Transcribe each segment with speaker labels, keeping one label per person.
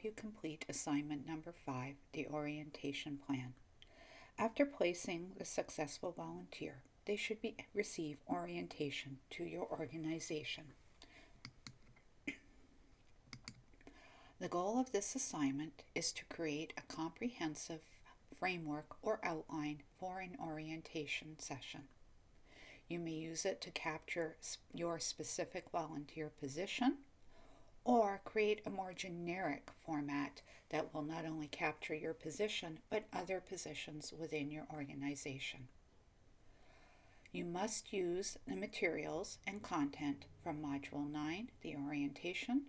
Speaker 1: you complete assignment number 5, the orientation plan. After placing the successful volunteer, they should receive orientation to your organization. The goal of this assignment is to create a comprehensive framework or outline for an orientation session. You may use it to capture your specific volunteer position or create a more generic format that will not only capture your position but other positions within your organization. You must use the materials and content from Module 9, the orientation,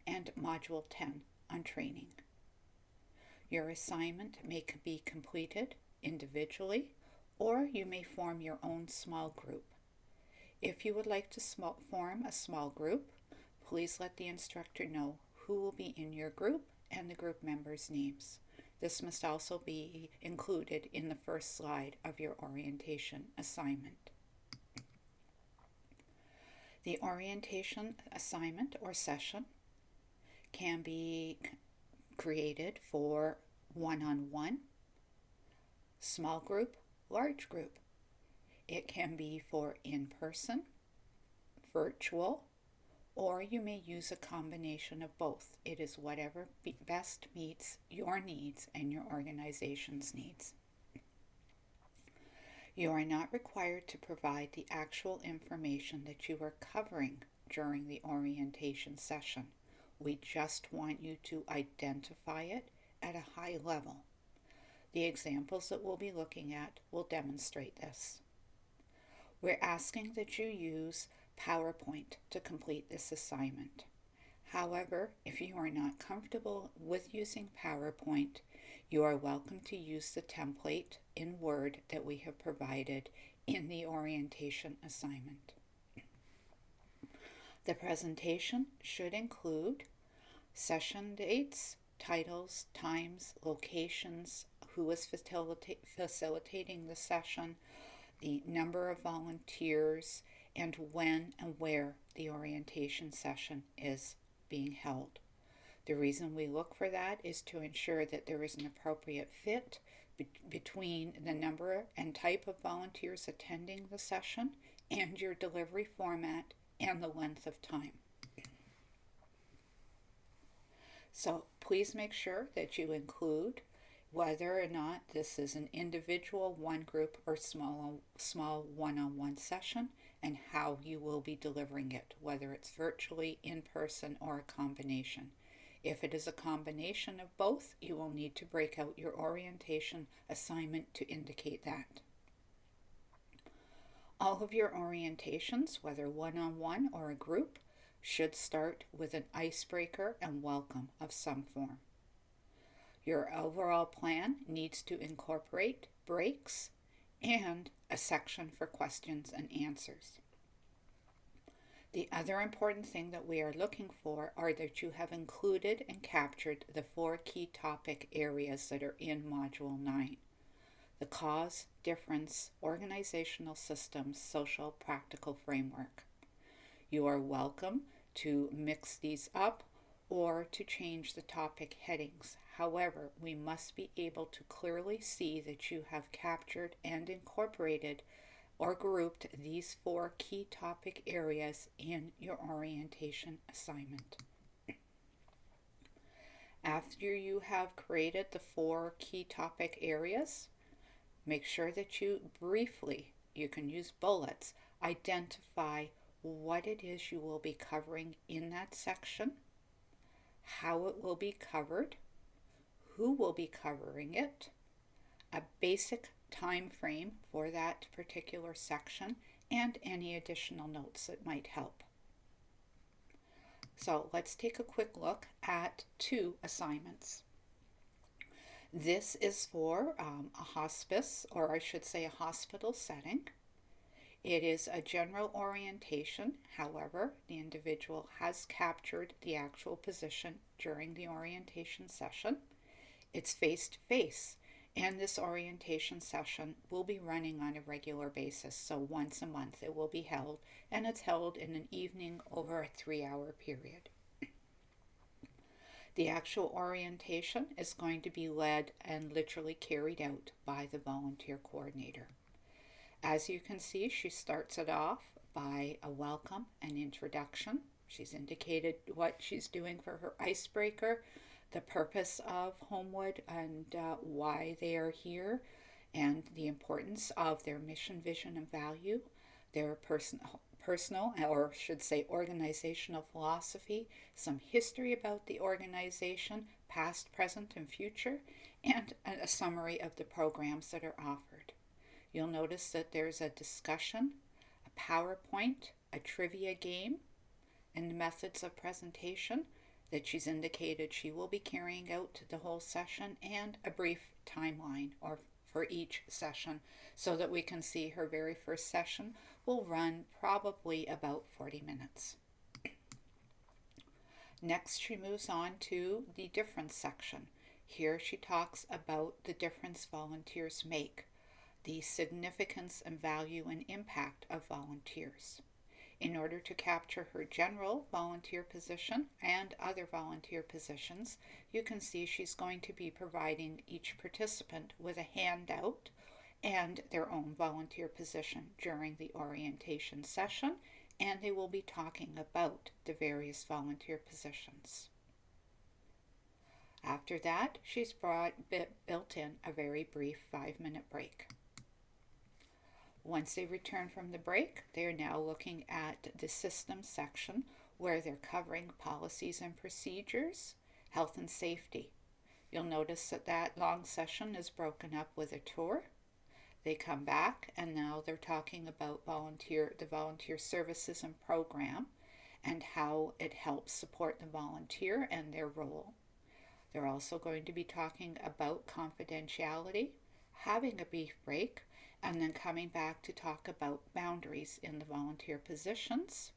Speaker 1: and Module 10 on training. Your assignment may be completed individually, or you may form your own small group. If you would like to form a small group, please let the instructor know who will be in your group and the group members' names. This must also be included in the first slide of your orientation assignment. The orientation assignment or session can be created for one-on-one, small group, large group. It can be for in-person, virtual, or you may use a combination of both. It is whatever best meets your needs and your organization's needs. You are not required to provide the actual information that you are covering during the orientation session. We just want you to identify it at a high level. The examples that we'll be looking at will demonstrate this. We're asking that you use PowerPoint to complete this assignment. However, if you are not comfortable with using PowerPoint, you are welcome to use the template in Word that we have provided in the orientation assignment. The presentation should include session dates, titles, times, locations, who is facilitating the session, the number of volunteers, and when and where the orientation session is being held. The reason we look for that is to ensure that there is an appropriate fit between the number and type of volunteers attending the session and your delivery format and the length of time. So please make sure that you include whether or not this is an individual, one group, or small one-on-one session, and how you will be delivering it, whether it's virtually, in person, or a combination. If it is a combination of both, you will need to break out your orientation assignment to indicate that. All of your orientations, whether one-on-one or a group, should start with an icebreaker and welcome of some form. Your overall plan needs to incorporate breaks and a section for questions and answers. The other important thing that we are looking for are that you have included and captured the 4 key topic areas that are in Module 9. The cause, difference, organizational systems, social, practical framework. You are welcome to mix these up or to change the topic headings. However, we must be able to clearly see that you have captured and incorporated or grouped these 4 key topic areas in your orientation assignment. After you have created the 4 key topic areas, make sure that you briefly, you can use bullets, identify what it is you will be covering in that section, how it will be covered, who will be covering it, a basic time frame for that particular section, and any additional notes that might help. So let's take a quick look at 2 assignments. This is for a hospice, or I should say a hospital setting. It is a general orientation. However, the individual has captured the actual position during the orientation session. It's face-to-face, and this orientation session will be running on a regular basis, so once a month it will be held, and it's held in an evening over a 3-hour period. The actual orientation is going to be led and literally carried out by the volunteer coordinator. As you can see, she starts it off by a welcome and introduction. She's indicated what she's doing for her icebreaker, the purpose of Homewood, and why they are here, and the importance of their mission, vision, and value, their personal, or should say organizational philosophy, some history about the organization, past, present, and future, and a summary of the programs that are offered. You'll notice that there's a discussion, a PowerPoint, a trivia game, and the methods of presentation that she's indicated she will be carrying out the whole session, and a brief timeline or for each session, so that we can see her very first session will run probably about 40 minutes. Next, she moves on to the difference section. Here she talks about the difference volunteers make, the significance and value and impact of volunteers. In order to capture her general volunteer position and other volunteer positions, you can see she's going to be providing each participant with a handout and their own volunteer position during the orientation session, and they will be talking about the various volunteer positions. After that, she's built in a very brief 5-minute break. Once they return from the break, they are now looking at the systems section, where they're covering policies and procedures, health and safety. You'll notice that that long session is broken up with a tour. They come back, and now they're talking about the volunteer services and program and how it helps support the volunteer and their role. They're also going to be talking about confidentiality, having a brief break, and then coming back to talk about boundaries in the volunteer positions,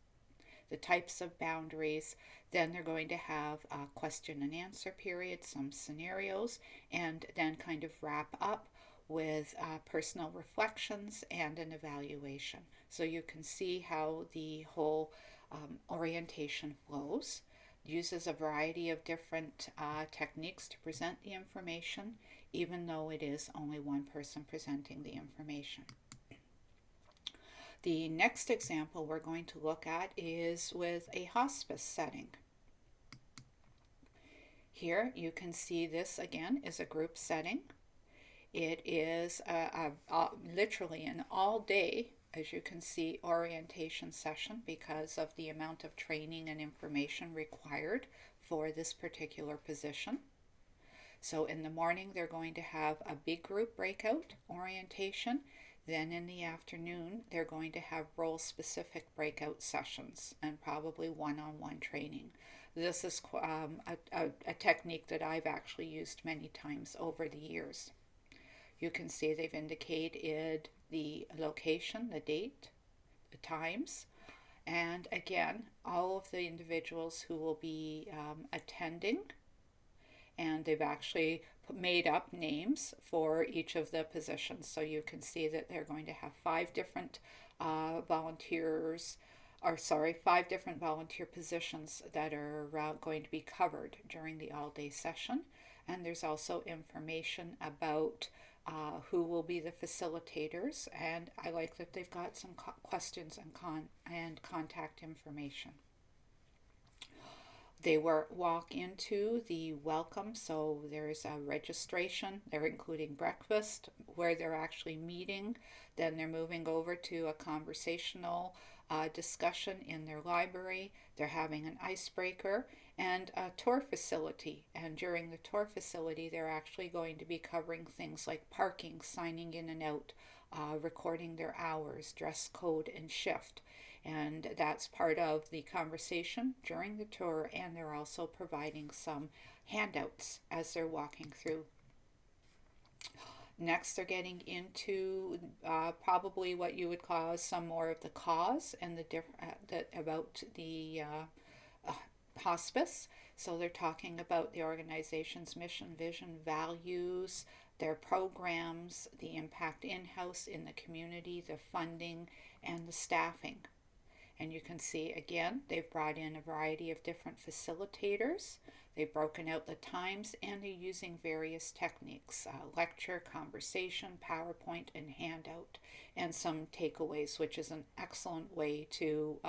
Speaker 1: the types of boundaries. Then they're going to have a question and answer period, some scenarios, and then kind of wrap up with personal reflections and an evaluation. So you can see how the whole orientation flows. Uses a variety of different techniques to present the information, even though it is only one person presenting the information. The next example we're going to look at is with a hospice setting. Here you can see this again is a group setting. It is literally an all-day, as you can see, orientation session because of the amount of training and information required for this particular position. So in the morning, they're going to have a big group breakout orientation. Then in the afternoon, they're going to have role-specific breakout sessions and probably one-on-one training. This is a technique that I've actually used many times over the years. You can see they've indicated the location, the date, the times, and again, all of the individuals who will be attending, and they've actually made up names for each of the positions. So you can see that they're going to have 5 different volunteer positions that are going to be covered during the all-day session. And there's also information about who will be the facilitators, and I like that they've got some questions and contact information. They walk into the welcome, so there's a registration. They're including breakfast, where they're actually meeting. Then they're moving over to a conversational discussion in their library. They're having an icebreaker and a tour facility. And during the tour facility, they're actually going to be covering things like parking, signing in and out, recording their hours, dress code, and shift. And that's part of the conversation during the tour, and they're also providing some handouts as they're walking through. Next, they're getting into probably what you would call some more of the cause and about the hospice. So they're talking about the organization's mission, vision, values, their programs, the impact in-house in the community, the funding, and the staffing. And you can see again, they've brought in a variety of different facilitators. They've broken out the times and they're using various techniques, lecture, conversation, PowerPoint, and handout, and some takeaways, which is an excellent way to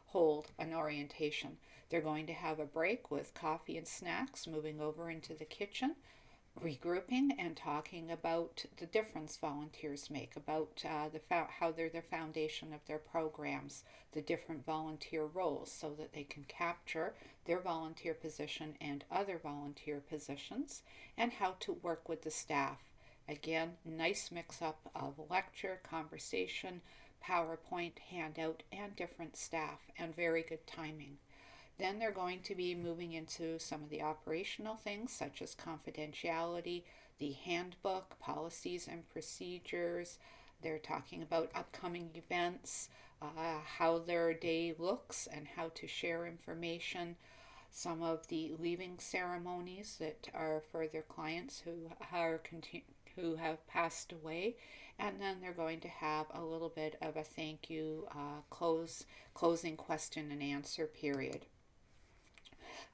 Speaker 1: hold an orientation. They're going to have a break with coffee and snacks, moving over into the kitchen, regrouping and talking about the difference volunteers make, about how they're the foundation of their programs, the different volunteer roles, so that they can capture their volunteer position and other volunteer positions, and how to work with the staff. Again, nice mix up of lecture, conversation, PowerPoint, handout, and different staff, and very good timing. Then they're going to be moving into some of the operational things such as confidentiality, the handbook, policies and procedures. They're talking about upcoming events, how their day looks, and how to share information. Some of the leaving ceremonies that are for their clients who have passed away, and then they're going to have a little bit of a thank you closing question and answer period.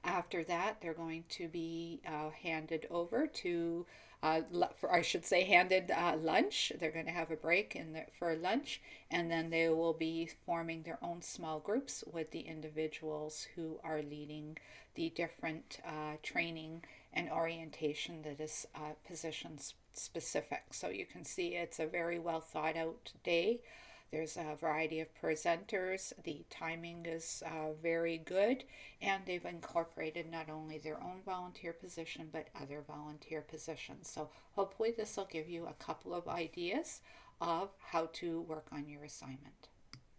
Speaker 1: After that, they're going to be handed over to, I should say, handed lunch. They're going to have a break for lunch, and then they will be forming their own small groups with the individuals who are leading the different training and orientation that is position specific. So you can see it's a very well thought out day. There's a variety of presenters. The timing is very good, and they've incorporated not only their own volunteer position but other volunteer positions. So, hopefully, this will give you a couple of ideas of how to work on your assignment.